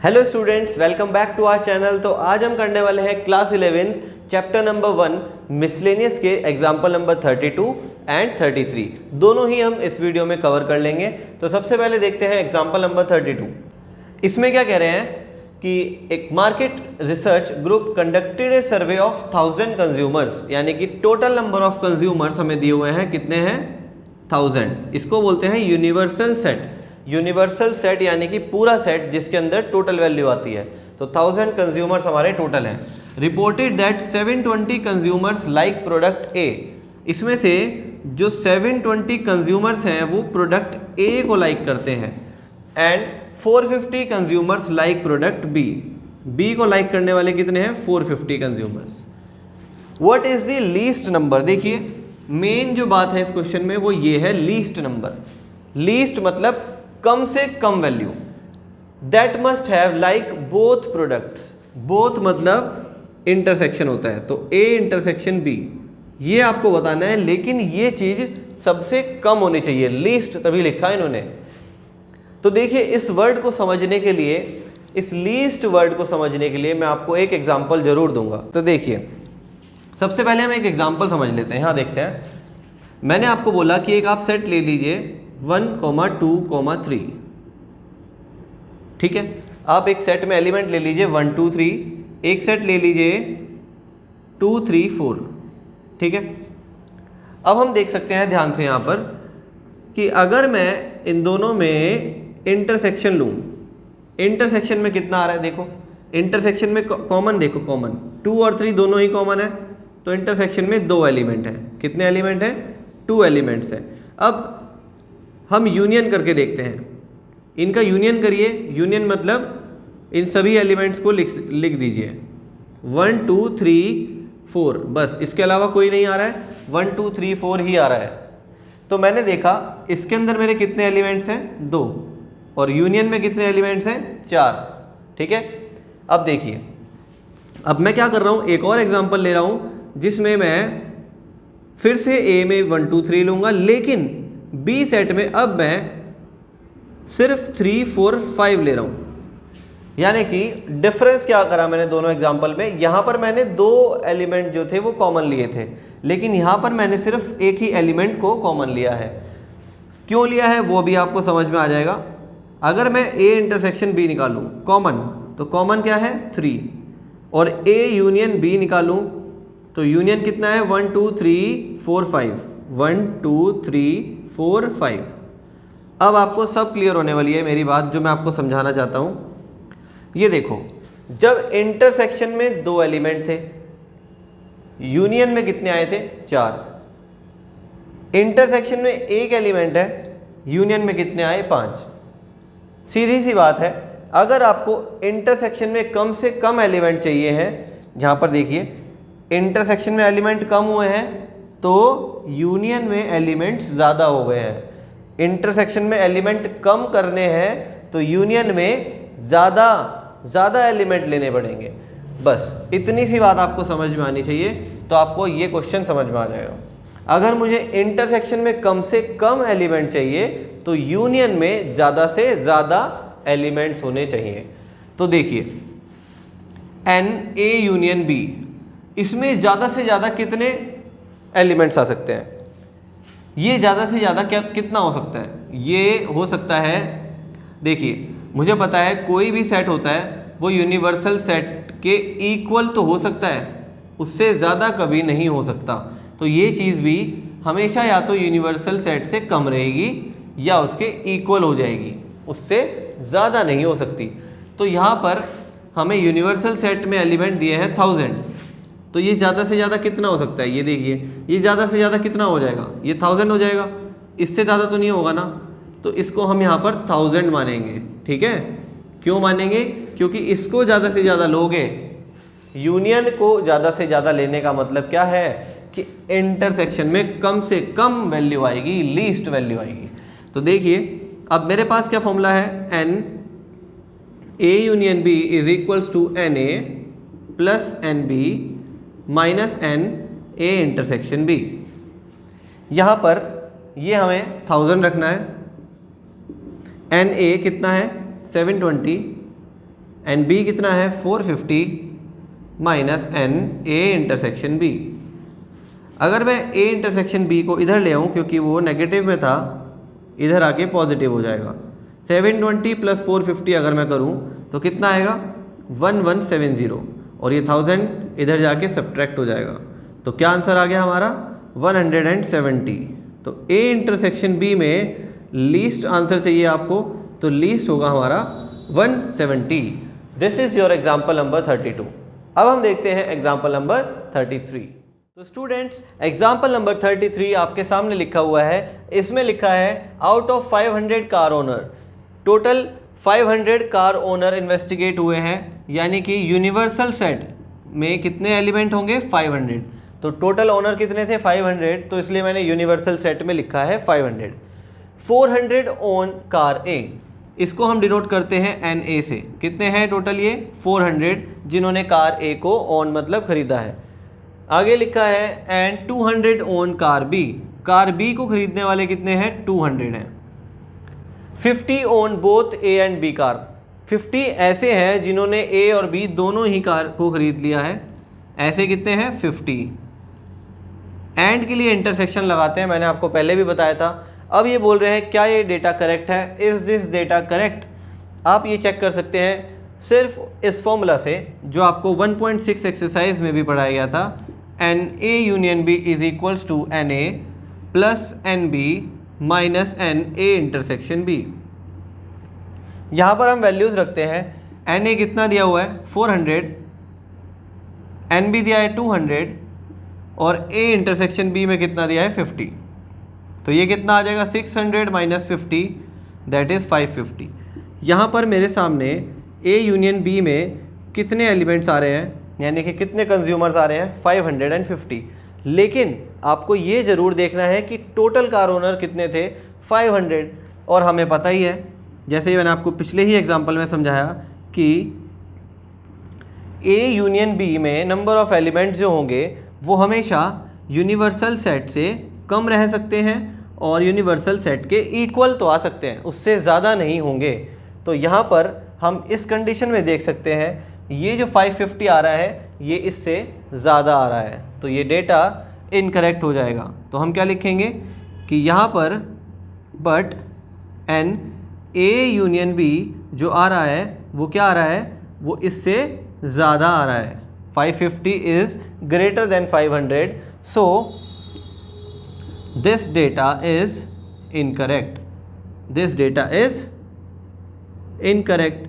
Hello students, welcome back to our channel. तो आज हम करने वाले हैं क्लास 11 चैप्टर नंबर 1 मिसलेनियस के एग्जाम्पल नंबर 32 एंड 33 दोनों ही हम इस वीडियो में कवर कर लेंगे। तो सबसे पहले देखते हैं एग्जाम्पल नंबर 32। इसमें क्या कह रहे हैं कि एक market research group conducted A survey of 1000 consumers, यानी कि टोटल नंबर ऑफ कंज्यूमर्स हमें दिए हुए हैं, कितने हैं? 1000। इसको बोलते हैं यूनिवर्सल सेट। यूनिवर्सल सेट यानी कि पूरा सेट जिसके अंदर टोटल वैल्यू आती है। तो 1000 कंज्यूमर्स हमारे टोटल हैं। Reported that 720 consumers like product ए। इसमें से जो 720 कंज्यूमर्स हैं वो प्रोडक्ट ए को लाइक करते हैं and 450 consumers like product B. B को लाइक करने वाले कितने हैं? 450 consumers. What is the least number? देखिए मेन जो बात है इस क्वेश्चन में वो ये है लीस्ट नंबर। लीस्ट मतलब कम से कम value. That must have like both products. Both मतलब इंटरसेक्शन होता है, तो ए इंटरसेक्शन बी, ये आपको बताना है, लेकिन ये चीज सबसे कम होनी चाहिए। लीस्ट तभी लिखा है इन्होंने। तो देखिए इस वर्ड को समझने के लिए, इस लीस्ट वर्ड को समझने के लिए मैं आपको एक एग्जांपल जरूर दूंगा। तो देखिए सबसे पहले हम एक एग्जांपल समझ लेते हैं। यहाँ देखते हैं, मैंने आपको बोला कि एक आप सेट ले लीजिए 1, 2, 3। ठीक है, आप एक सेट में एलिमेंट ले लीजिए 1, 2, 3। एक सेट ले लीजिए 2, 3, 4। ठीक है, अब हम देख सकते हैं ध्यान से यहाँ पर कि अगर मैं इन दोनों में इंटरसेक्शन लूँ, इंटरसेक्शन में कितना आ रहा है? देखो इंटरसेक्शन में कॉमन, देखो कॉमन 2 और 3 दोनों ही कॉमन है। तो इंटरसेक्शन में 2 एलिमेंट हैं। कितने एलिमेंट हैं? 2 एलिमेंट्स हैं। अब हम यूनियन करके देखते हैं। इनका यूनियन करिए। यूनियन मतलब इन सभी एलिमेंट्स को लिख दीजिए 1, 2, 3, 4, बस। इसके अलावा कोई नहीं आ रहा है। 1, 2, 3, 4 ही आ रहा है। तो मैंने देखा इसके अंदर मेरे कितने एलिमेंट्स हैं? 2। और यूनियन में कितने एलिमेंट्स हैं? 4। ठीक है, अब देखिए, अब मैं क्या कर रहा हूँ, एक और एग्जाम्पल ले रहा हूँ जिसमें मैं फिर से ए में 1, 2, 3 लूँगा, लेकिन बी सेट में अब मैं सिर्फ 3, 4, 5 ले रहा हूं। यानी कि डिफरेंस क्या करा मैंने दोनों एग्जांपल में? यहां पर मैंने 2 एलिमेंट जो थे वो कॉमन लिए थे, लेकिन यहां पर मैंने सिर्फ एक ही एलिमेंट को कॉमन लिया है। क्यों लिया है वो भी आपको समझ में आ जाएगा। अगर मैं ए इंटरसेक्शन बी निकालूं कॉमन, तो कॉमन क्या है? 3। और ए यूनियन बी निकालूं तो यूनियन कितना है? 1, 2, 3, 4, 5। 1, 2, 3, 4, 5। अब आपको सब क्लियर होने वाली है मेरी बात जो मैं आपको समझाना चाहता हूं। ये देखो, जब इंटरसेक्शन में 2 एलिमेंट थे, यूनियन में कितने आए थे? 4। इंटरसेक्शन में एक एलिमेंट है, यूनियन में कितने आए? 5। सीधी सी बात है, अगर आपको इंटरसेक्शन में कम से कम एलिमेंट चाहिए हैं, यहां पर देखिए इंटरसेक्शन में एलिमेंट कम हुए हैं तो यूनियन में एलिमेंट्स ज़्यादा हो गए हैं। इंटरसेक्शन में एलिमेंट कम करने हैं तो यूनियन में ज़्यादा एलिमेंट लेने पड़ेंगे। बस इतनी सी बात आपको समझ में आनी चाहिए, तो आपको ये क्वेश्चन समझ में आ जाएगा। अगर मुझे इंटरसेक्शन में कम से कम एलिमेंट चाहिए तो यूनियन में ज़्यादा से ज़्यादा एलिमेंट्स होने चाहिए। तो देखिए एन ए यूनियन बी, इसमें ज़्यादा से ज़्यादा कितने एलिमेंट्स आ सकते हैं? ये ज़्यादा से ज़्यादा कितना हो सकता है? ये हो सकता है, देखिए मुझे पता है कोई भी सेट होता है वो यूनिवर्सल सेट के इक्वल तो हो सकता है, उससे ज़्यादा कभी नहीं हो सकता। तो ये चीज़ भी हमेशा या तो यूनिवर्सल सेट से कम रहेगी या उसके इक्वल हो जाएगी, उससे ज़्यादा नहीं हो सकती। तो यहाँ पर हमें यूनिवर्सल सेट में एलिमेंट दिए हैं 1000, तो ये ज़्यादा से ज़्यादा कितना हो सकता है? ये देखिए, ये ज़्यादा से ज़्यादा कितना हो जाएगा? ये 1000 हो जाएगा, इससे ज़्यादा तो नहीं होगा ना। तो इसको हम यहाँ पर 1000 मानेंगे। ठीक है, क्यों मानेंगे? क्योंकि इसको ज़्यादा से ज़्यादा लोगे, यूनियन को ज़्यादा से ज़्यादा लेने का मतलब क्या है कि इंटरसेक्शन में कम से कम वैल्यू आएगी, लीस्ट वैल्यू आएगी। तो देखिए अब मेरे पास क्या फॉर्मूला है? N A union B is equals to n A plus n B minus n A intersection B. यहाँ पर ये हमें 1000 रखना है। एन ए कितना है? 720 एंड बी कितना है 450 minus n A intersection B. अगर मैं ए इंटरसेक्शन बी को इधर ले आऊँ क्योंकि वो नेगेटिव में था, इधर आके पॉजिटिव हो जाएगा। 720 प्लस 450 अगर मैं करूँ तो कितना आएगा 1170 और ये 1000 इधर जाके सब्ट्रैक्ट हो जाएगा। तो क्या आंसर आ गया हमारा 170। तो ए इंटरसेक्शन बी में लीस्ट आंसर चाहिए आपको, तो लीस्ट होगा हमारा 170। This is your example number 32। अब हम देखते हैं एग्जाम्पल नंबर 33। तो स्टूडेंट्स एग्जाम्पल नंबर 33 आपके सामने लिखा हुआ है। इसमें लिखा है out of 500 car owner, total 500 car owner investigate हुए हैं, यानी कि यूनिवर्सल सेट में कितने एलिमेंट होंगे 500। तो टोटल ओनर कितने थे 500, तो इसलिए मैंने यूनिवर्सल सेट में लिखा है 500। 400 ओन कार ए, इसको हम डिनोट करते हैं एन ए से। कितने हैं टोटल ये 400 जिन्होंने कार ए को ओन मतलब खरीदा है। आगे लिखा है and 200 own car B, car B को खरीदने वाले कितने हैं 200 हैं। 50 own both A and B car, 50 ऐसे हैं जिन्होंने ए और बी दोनों ही कार को खरीद लिया है। ऐसे कितने हैं 50। एंड के लिए इंटरसेक्शन लगाते हैं, मैंने आपको पहले भी बताया था। अब ये बोल रहे हैं क्या ये डेटा करेक्ट है, इज़ दिस डेटा करेक्ट। आप ये चेक कर सकते हैं सिर्फ इस फॉर्मूला से जो आपको 1.6 एक्सरसाइज में भी पढ़ाया गया था। N A union B is equals to n A plus n B minus n A intersection B. यहाँ पर हम वैल्यूज़ रखते हैं। एन ए कितना दिया हुआ है 400, एन बी दिया है 200 और ए इंटरसेक्शन बी में कितना दिया है 50। तो ये कितना आ जाएगा 600 माइनस 50 दैट इज़ 550। यहाँ पर मेरे सामने ए यूनियन बी में कितने एलिमेंट्स आ रहे हैं, यानी कि कितने कंज्यूमर्स आ रहे हैं 550। लेकिन आपको ये ज़रूर देखना है कि टोटल कार ओनर कितने थे 500। और हमें पता ही है, जैसे ही मैंने आपको पिछले ही एग्जाम्पल में समझाया कि ए यूनियन बी में नंबर ऑफ़ एलिमेंट्स जो होंगे वो हमेशा यूनिवर्सल सेट से कम रह सकते हैं और यूनिवर्सल सेट के इक्वल तो आ सकते हैं, उससे ज़्यादा नहीं होंगे। तो यहाँ पर हम इस कंडीशन में देख सकते हैं ये जो 550 आ रहा है ये इससे ज़्यादा आ रहा है, तो ये डेटा इनकरेक्ट हो जाएगा। तो हम क्या लिखेंगे कि यहाँ पर but n A union B जो आ रहा है वो क्या आ रहा है, वो इससे ज़्यादा आ रहा है। 550 is greater than 500, so this data is incorrect, this data is incorrect।